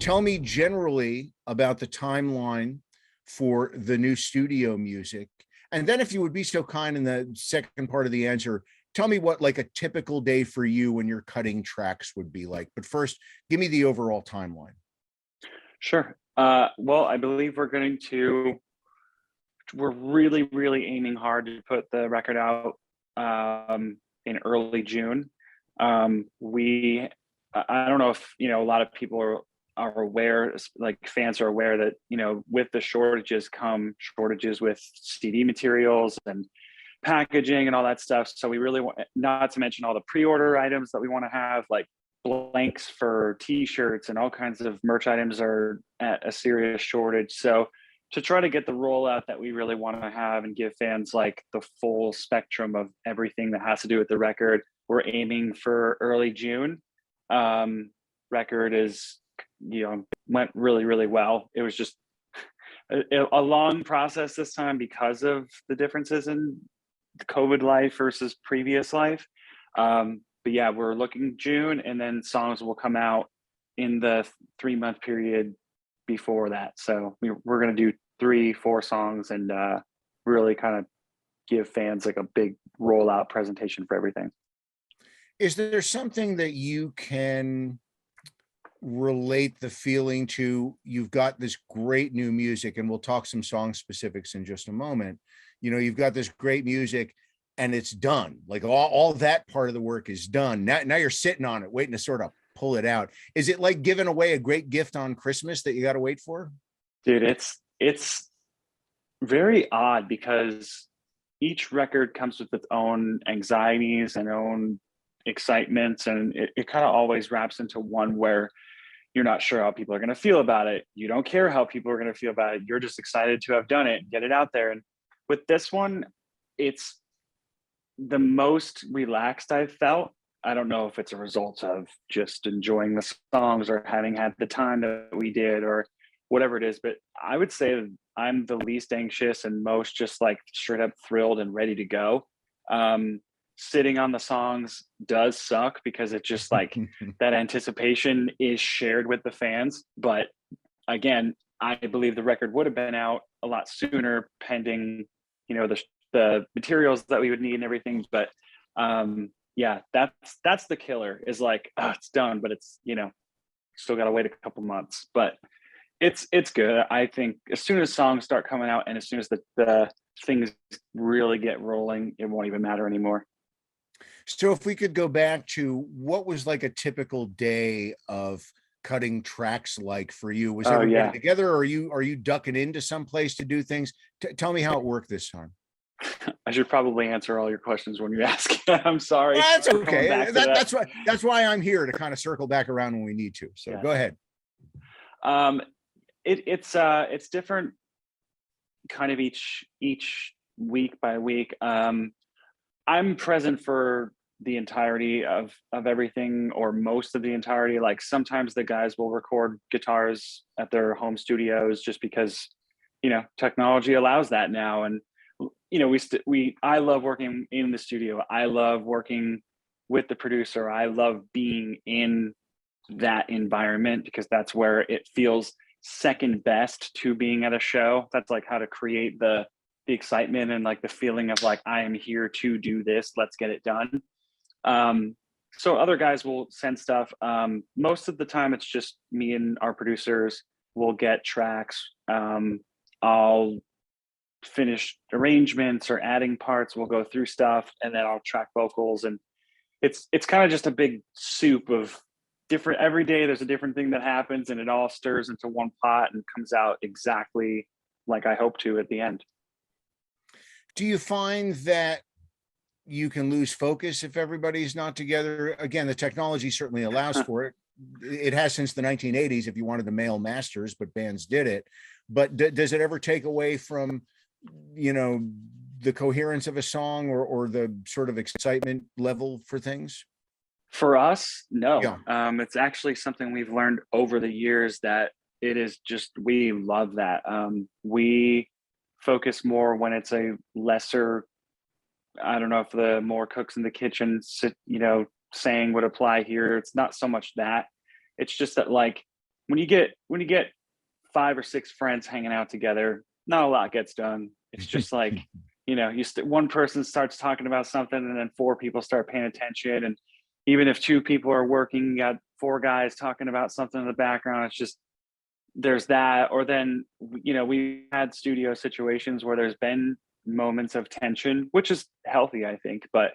tell me generally about the timeline for the new studio music. And then if you would be so kind in the second part of the answer, tell me what like a typical day for you when you're cutting tracks would be like. But first, give me the overall timeline. Sure. Well, I believe we're really, really aiming hard to put the record out in early June. I don't know if, a lot of people are aware, like fans are aware that, with the shortages come shortages with CD materials and packaging and all that stuff. So we really want, not to mention all the pre-order items that we want to have, like blanks for t-shirts and all kinds of merch items are at a serious shortage. So to try to get the rollout that we really want to have and give fans like the full spectrum of everything that has to do with the record, we're aiming for early June. Record is, went really, really well. It was just a long process this time because of the differences in COVID life versus previous life. But yeah, we're looking June, and then songs will come out in the 3-month period before that. So we're going to do 3-4 songs and really kind of give fans like a big rollout presentation for everything. Is there something that you can relate the feeling to? You've got this great new music, and we'll talk some song specifics in just a moment. You've got this great music and it's done. Like all that part of the work is done. Now you're sitting on it, waiting to sort of pull it out. Is it like giving away a great gift on Christmas that you got to wait for? Dude, it's very odd because each record comes with its own anxieties and own excitements, and it kind of always wraps into one where you're not sure how people are going to feel about it. You don't care how people are going to feel about it. You're just excited to have done it and get it out there. And with this one, it's the most relaxed I've felt. I don't know if it's a result of just enjoying the songs or having had the time that we did or whatever it is, but I would say I'm the least anxious and most just like straight up thrilled and ready to go. Sitting on the songs does suck because it's just like that anticipation is shared with the fans. But again, I believe the record would have been out a lot sooner pending, the materials that we would need and everything. But yeah, that's the killer is like, oh, it's done, but it's, still got to wait a couple months, but it's good. I think as soon as songs start coming out and as soon as the things really get rolling, it won't even matter anymore. So if we could go back to what was like a typical day of cutting tracks like for you, was everybody together, or are you ducking into some place to do things? Tell me how it worked this time. I should probably answer all your questions when you ask. I'm sorry. That's okay. That's why I'm here, to kind of circle back around when we need to. So Go ahead. It's different kind of each week by week. I'm present for the entirety of everything, or most of the entirety. Like sometimes the guys will record guitars at their home studios just because, technology allows that now. And, I love working in the studio. I love working with the producer. I love being in that environment because that's where it feels second best to being at a show. That's like how to create the excitement and like the feeling of like, I am here to do this, let's get it done. So other guys will send stuff. Most of the time it's just me and our producers will get tracks. I'll finish arrangements or adding parts. We'll go through stuff and then I'll track vocals, and it's kind of just a big soup of different, every day there's a different thing that happens and it all stirs into one pot and comes out exactly like I hope to at the end. Do you find that you can lose focus if everybody's not together? Again, the technology certainly allows for it. It has since the 1980s, if you wanted to mail masters, but bands did it. But does it ever take away from, the coherence of a song or the sort of excitement level for things? For us, no. Yeah. It's actually something we've learned over the years that it is just, we love that. We focus more when it's a lesser, I don't know if the more cooks in the kitchen saying would apply here. It's not so much that. It's just that like when you get 5 or 6 friends hanging out together, not a lot gets done. It's just like, one person starts talking about something and then 4 people start paying attention. And even if 2 people are working, you got 4 guys talking about something in the background. It's just, there's that. Or then, we had studio situations where there's been moments of tension, which is healthy, I think, but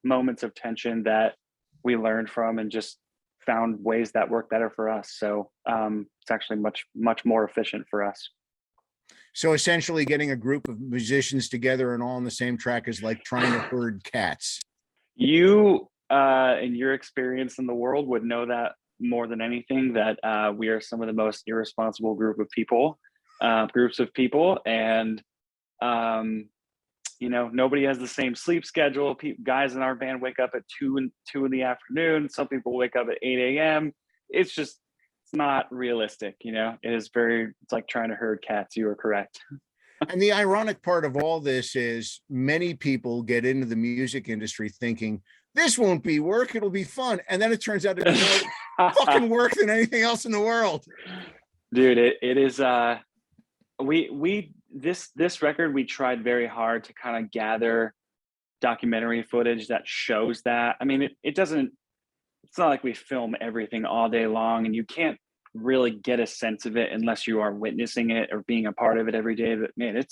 moments of tension that we learned from and just found ways that work better for us. So it's actually much more efficient for us. So essentially getting a group of musicians together and all on the same track is like trying to herd cats. You, in your experience in the world, would know that more than anything, that we are some of the most irresponsible groups of people. And nobody has the same sleep schedule. Guys in our band wake up at 2 in the afternoon. Some people wake up at 8 a.m. It's not realistic. It's like trying to herd cats. You are correct. And the ironic part of all this is many people get into the music industry thinking this won't be work, it'll be fun. And then it turns out to be more fucking work than anything else in the world. Dude, it is, this record, we tried very hard to kind of gather documentary footage that shows that. I mean, it's not like we film everything all day long, and you can't really get a sense of it unless you are witnessing it or being a part of it every day. But man, it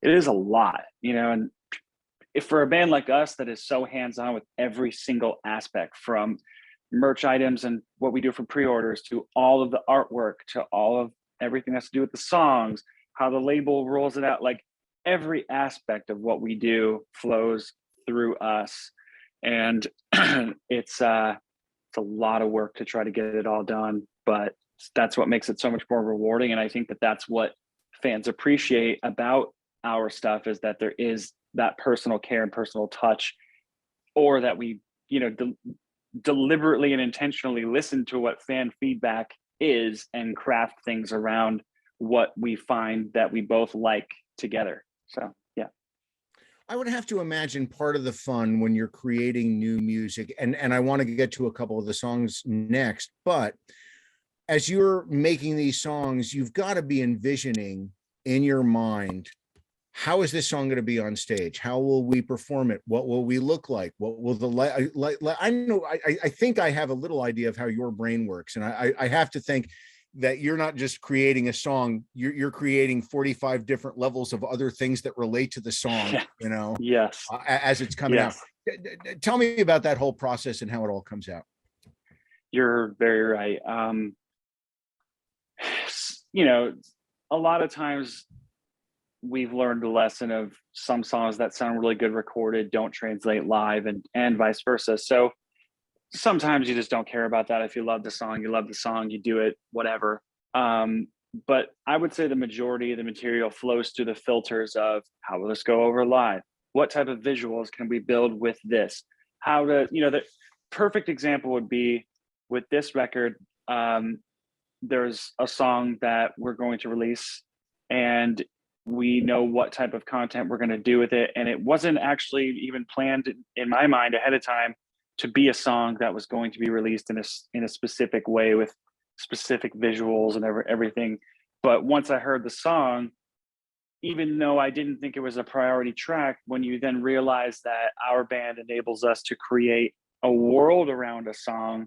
is a lot, and if for a band like us that is so hands-on with every single aspect, from merch items and what we do for pre-orders to all of the artwork to all of everything that's to do with the songs, how the label rolls it out, like every aspect of what we do flows through us. And it's a lot of work to try to get it all done, but that's what makes it so much more rewarding. And I think that that's what fans appreciate about our stuff, is that there is that personal care and personal touch, or that we, deliberately and intentionally listen to what fan feedback is and craft things around what we find that we both like together. So, yeah. I would have to imagine part of the fun when you're creating new music, and I want to get to a couple of the songs next, but as you're making these songs, you've got to be envisioning in your mind, how is this song going to be on stage? How will we perform it? What will we look like? What will I think I have a little idea of how your brain works. And I have to think that you're not just creating a song, you're creating 45 different levels of other things that relate to the song, Yes. As it's coming out. Tell me about that whole process and how it all comes out. You're very right. A lot of times we've learned the lesson of some songs that sound really good recorded don't translate live, and vice versa. So sometimes you just don't care about that. If you love the song, you do it, whatever. But I would say the majority of the material flows through the filters of, how will this go over live? What type of visuals can we build with this? The perfect example would be with this record. There's a song that we're going to release, and we know what type of content we're going to do with it. And it wasn't actually even planned in my mind ahead of time to be a song that was going to be released in a specific way with specific visuals and everything. But once I heard the song, even though I didn't think it was a priority track, when you then realize that our band enables us to create a world around a song,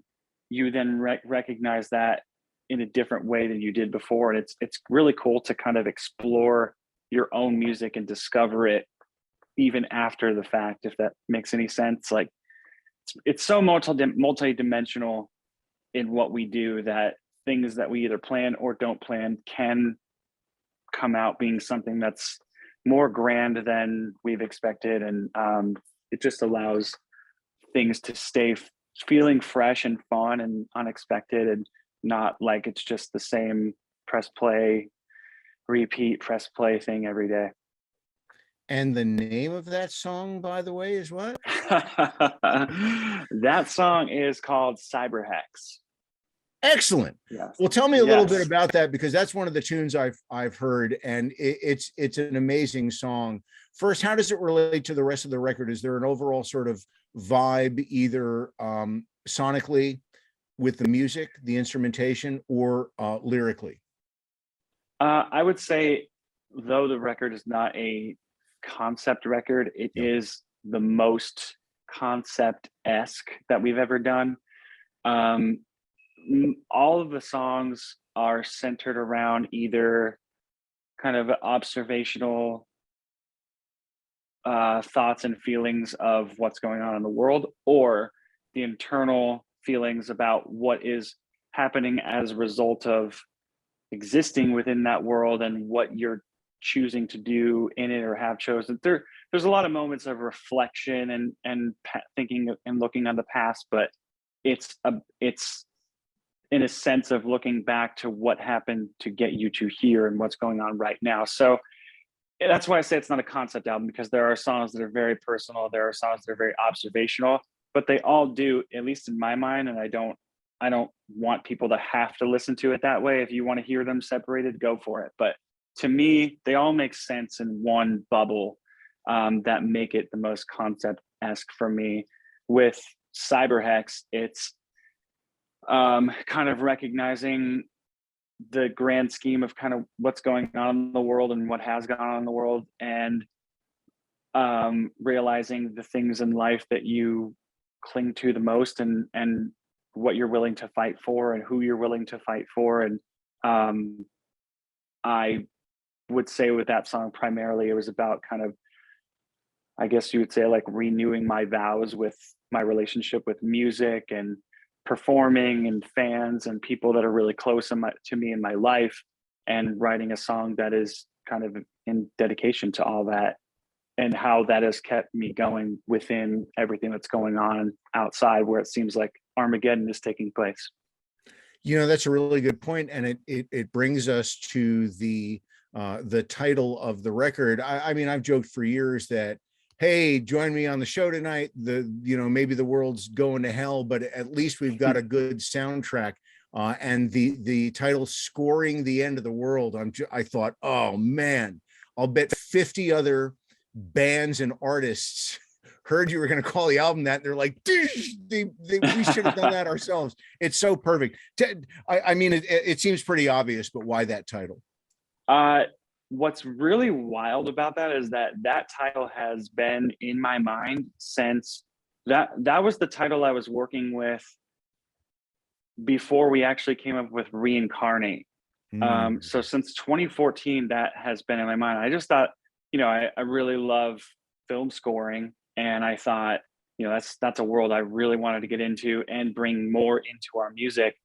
you then recognize that in a different way than you did before. And it's really cool to kind of explore your own music and discover it even after the fact, if that makes any sense. Like it's so multi-dimensional in what we do, that things that we either plan or don't plan can come out being something that's more grand than we've expected. And it just allows things to stay feeling fresh and fun and unexpected, and not like it's just the same press play, repeat, press play thing every day. And the name of that song, by the way, is what? That song is called Cyberhex. Excellent. Yes. Well, tell me a little bit about that, because that's one of the tunes I've heard, and it's an amazing song. First, how does it relate to the rest of the record? Is there an overall sort of vibe, either sonically with the music, the instrumentation, or lyrically? I would say, though the record is not a concept record, it Yep. is the most concept-esque that we've ever done. Um, all of the songs are centered around either kind of observational thoughts and feelings of what's going on in the world, or the internal feelings about what is happening as a result of existing within that world and what you're choosing to do in it or have chosen. There's a lot of moments of reflection and thinking and looking on the past, but it's in a sense of looking back to what happened to get you to here and what's going on right now. So that's why I say it's not a concept album, because there are songs that are very personal, there are songs that are very observational, but they all do, at least in my mind, and I don't want people to have to listen to it that way. If you want to hear them separated, go for it. But to me, they all make sense in one bubble, that make it the most concept-esque for me. With Cyberhex, it's kind of recognizing the grand scheme of kind of what's going on in the world and what has gone on in the world, and realizing the things in life that you cling to the most, and what you're willing to fight for and who you're willing to fight for. And I would say with that song, primarily it was about kind of, I guess you would say, like renewing my vows with my relationship with music and performing and fans and people that are really close to me in my life, and writing a song that is kind of in dedication to all that, and how that has kept me going within everything that's going on outside, where it seems like Armageddon is taking place. That's a really good point, and it brings us to the title of the record. I mean, I've joked for years that, hey, join me on the show tonight. Maybe the world's going to hell, but at least we've got a good soundtrack. And the title "Scoring the End of the World," I thought, oh man, I'll bet 50 other bands and artists heard you were going to call the album that, and they're like, we should have done that ourselves. It's so perfect. I mean, it seems pretty obvious, but why that title? What's really wild about that is that title has been in my mind since that was the title I was working with before we actually came up with Reincarnate. So since 2014, that has been in my mind. I just thought, I really love film scoring, and I thought, that's a world I really wanted to get into and bring more into our music.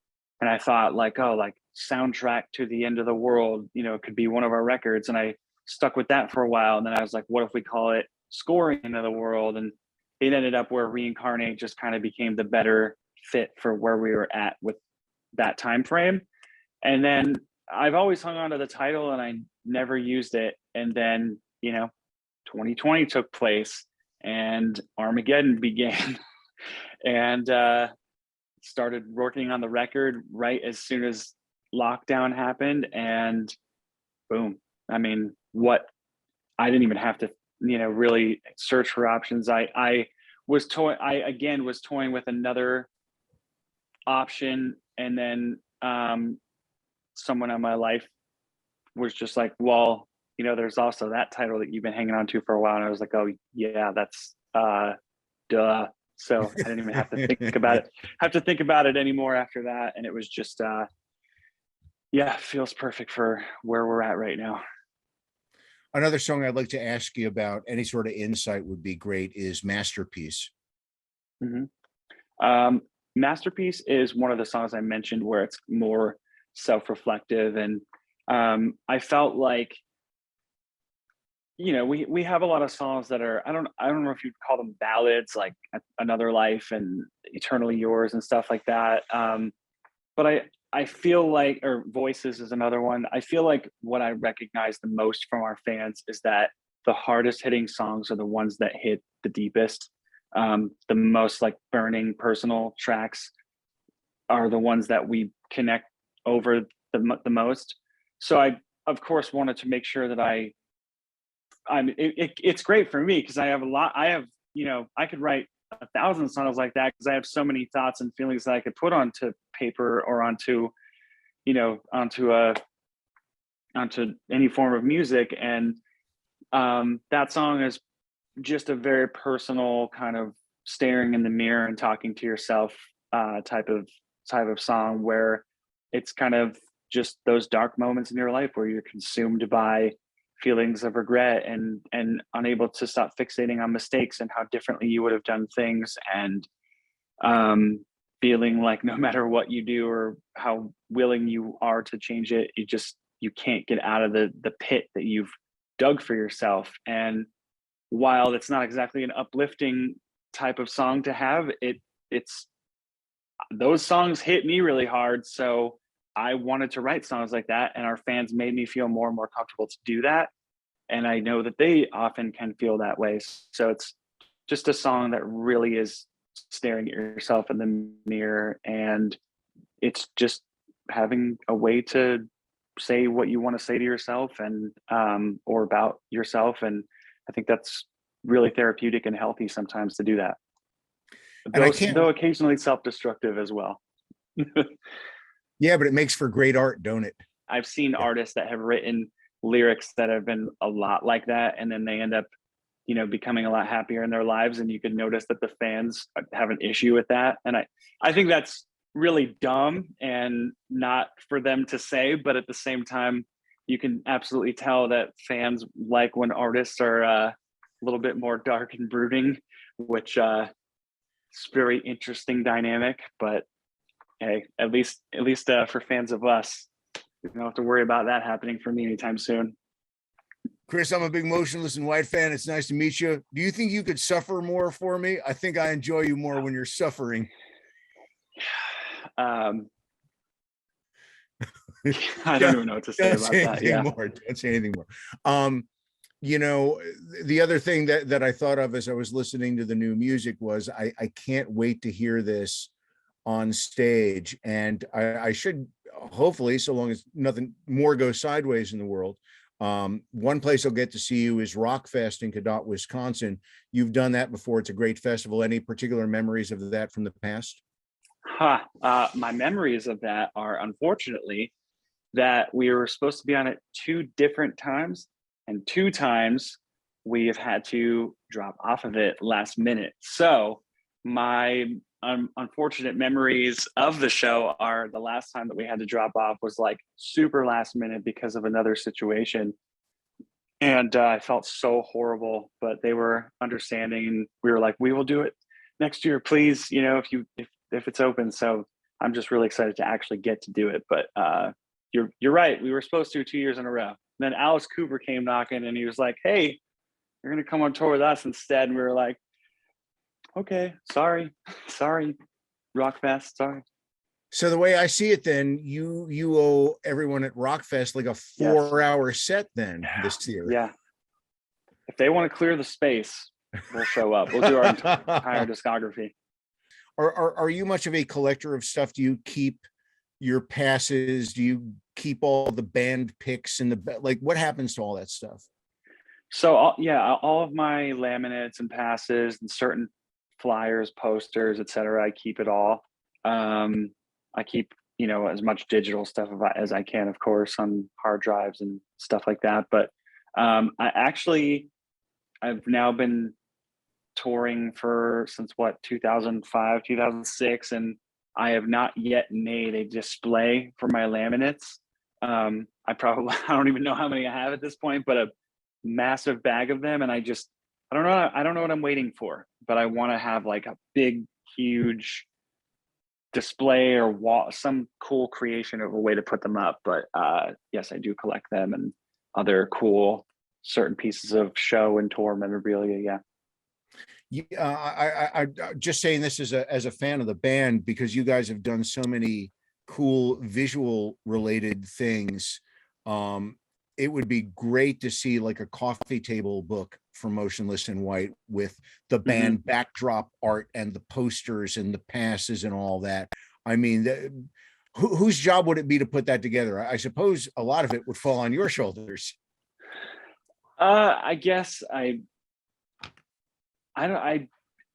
And I thought, like, soundtrack to the end of the world, could be one of our records. And I stuck with that for a while. And then I was like, what if we call it Scoring Into the World? And it ended up where Reincarnate just kind of became the better fit for where we were at with that time frame. And then I've always hung on to the title and I never used it. And then, 2020 took place and Armageddon began. And started working on the record right as soon as lockdown happened, and boom. I mean, I didn't even have to, really search for options. I was toying with another option, and then someone in my life was just like, well, there's also that title that you've been hanging on to for a while. And I was like, oh yeah, that's duh. So I didn't even have to think about it anymore after that. And it was just feels perfect for where we're at right now. Another song I'd like to ask you about, any sort of insight would be great, is Masterpiece. Mm-hmm. Masterpiece is one of the songs I mentioned where it's more self-reflective. And I felt like, we have a lot of songs that are, I don't know if you'd call them ballads, like Another Life and Eternally Yours and stuff like that. But I feel like, or Voices is another one. I feel like what I recognize the most from our fans is that the hardest hitting songs are the ones that hit the deepest. The most like burning personal tracks are the ones that we connect over the most. So I, of course, wanted to make sure that it's great for me because I have I could write 1,000 songs like that because I have so many thoughts and feelings that I could put onto paper or onto, onto any form of music. And that song is just a very personal kind of staring in the mirror and talking to yourself type of song, where it's kind of just those dark moments in your life where you're consumed by feelings of regret and unable to stop fixating on mistakes and how differently you would have done things, and feeling like no matter what you do or how willing you are to change it, you can't get out of the pit that you've dug for yourself. And while it's not exactly an uplifting type of song to have, it's those songs hit me really hard. So I wanted to write songs like that, and our fans made me feel more and more comfortable to do that. And I know that they often can feel that way. So it's just a song that really is staring at yourself in the mirror, and it's just having a way to say what you want to say to yourself and or about yourself. And I think that's really therapeutic and healthy sometimes to do that. And I can't, Though occasionally self-destructive as well. yeah, but it makes for great art, don't it? I've seen Yeah. artists that have written lyrics that have been a lot like that, and then they end up, becoming a lot happier in their lives. And you can notice that the fans have an issue with that. And I think that's really dumb and not for them to say, but at the same time, you can absolutely tell that fans like when artists are a little bit more dark and brooding, which it's very interesting dynamic. But hey, at least for fans of us, you don't have to worry about that happening for me anytime soon. Chris, I'm a big Motionless in White fan. It's nice to meet you. Do you think you could suffer more for me? I think I enjoy you more when you're suffering. I don't even know what to say about that. Yeah. Don't say anything more. The other thing that I thought of as I was listening to the new music was I can't wait to hear this on stage. And I should hopefully, so long as nothing more goes sideways in the world, one place I'll get to see you is Rockfest in Cadott, Wisconsin. You've done that before. It's a great festival. Any particular memories of that from the past? My memories of that are, unfortunately, that we were supposed to be on it 2 different times, and 2 times we have had to drop off of it last minute. So my unfortunate memories of the show are the last time that we had to drop off was like super last minute because of another situation. And I felt so horrible, but they were understanding, and we were like, we will do it next year, please, if it's open. So I'm just really excited to actually get to do it. But you're right. We were supposed to 2 years in a row. And then Alice Cooper came knocking, and he was like, hey, you're going to come on tour with us instead. And we were like, okay, sorry, Rockfest, sorry. So the way I see it, then you owe everyone at Rockfest like a 4-hour set then this year. Yeah. If they want to clear the space, we'll show up. We'll do our entire discography. Are you much of a collector of stuff? Do you keep your passes? Do you keep all the band picks and what happens to all that stuff? So all of my laminates and passes and certain flyers, posters, etc. I keep it all. I keep, as much digital stuff as I can, of course, on hard drives and stuff like that. But I've now been touring since 2005, 2006, and I have not yet made a display for my laminates. I don't even know how many I have at this point, but a massive bag of them, and I don't know what I'm waiting for, but I want to have like a big, huge display or wall, some cool creation of a way to put them up. But yes, I do collect them and other cool certain pieces of show and tour memorabilia. Yeah. I just saying this as a fan of the band, because you guys have done so many cool visual related things. It would be great to see like a coffee table book for Motionless in White with the band backdrop art and the posters and the passes and all that. I mean, whose job would it be to put that together? I suppose a lot of it would fall on your shoulders. I guess I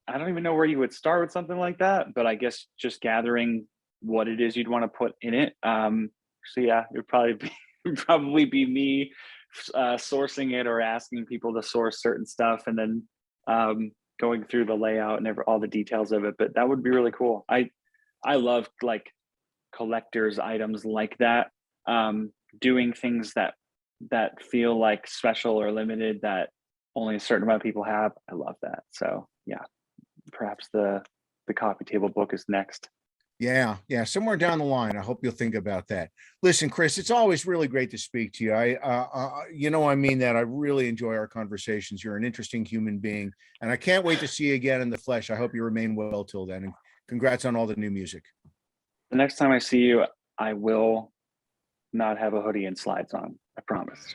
I don't even know where you would start with something like that, but I guess just gathering what it is you'd want to put in it. So yeah, it would probably be probably be me sourcing it or asking people to source certain stuff, and then going through the layout and all the details of it. But that would be really cool. I love like collectors items like that. Doing things that feel like special or limited that only a certain amount of people have. I love that. So yeah, perhaps the coffee table book is next. Yeah, yeah, somewhere down the line. I hope you'll think about that. Listen, Chris, it's always really great to speak to you. I mean that. I really enjoy our conversations. You're an interesting human being, and I can't wait to see you again in the flesh. I hope you remain well till then, and congrats on all the new music. The next time I see you, I will not have a hoodie and slides on. I promise.